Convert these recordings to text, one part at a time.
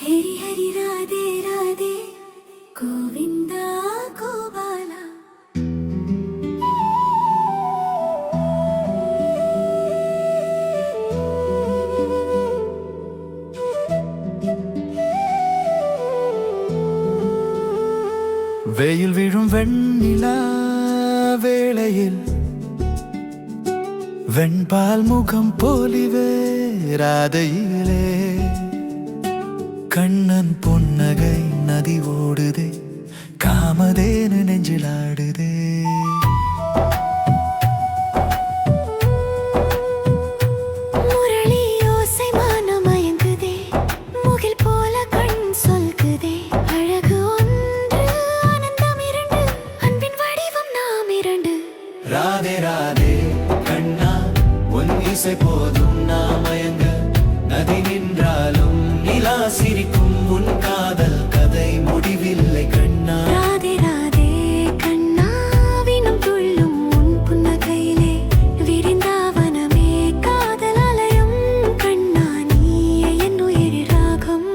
ஹரி ஹரி ராதே ராதே கோவிந்தா கோபாலா. வெயில் விழும் வெண்ணிலா வேளையில் வெண்பால் முகம் போலிவே ராதையிலே கண்ணன் பொன்னகை நதி ஓடுதே காமதேனு நெஞ்சிலாடுதே. முரளி யோசை மானம் மயங்குதே முகில் போல கண் சொல்குதே அழகு ஒன்று ஆனந்தம் இரண்டு அன்பின் வடிவம் நாம் இரண்டு. ராதே ராதே கண்ணா உன் இசை போதும் நாம் மயங்க நதி நின்றாலும் நிலா சிரிக்கும் உன் காதல் கதை முடிவில்லை கண்ணா. ராதே ராதே கண்ணா வினம் துள்ளும் உன் புன்னகையிலே விரிந்தாவனமே காதல் அலயம் கண்ணா நீயே என் உயிர் ராகம்.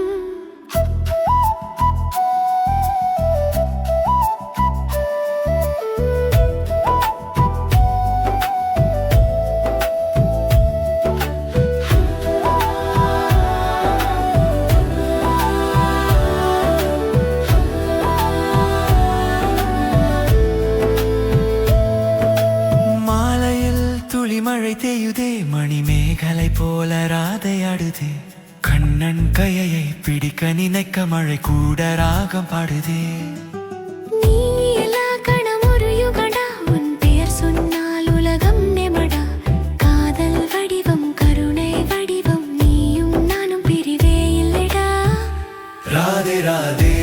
மழை தேயுதே மணிமேகலை போல ராதை ஆடுதே கண்ணன் கையை பிடிக்க நினைக்க மழை கூட ராகம் பாடுதே. நீ எல்லா கணம் ஒரு யுகடா உன் பெயர் சொன்னால் உலகம் நெமடா காதல் வடிவம் கருணை வடிவம் நீயும் நானும் பிரிவே இல்லடா. ராதே ராதே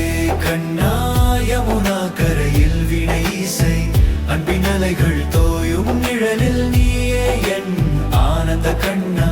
கண்ணா யமுனா கரையில் வினை இசை அன்பின் அலைகள் தோயும் நிழலில் நீயே என் ஆனந்த கண்ணா.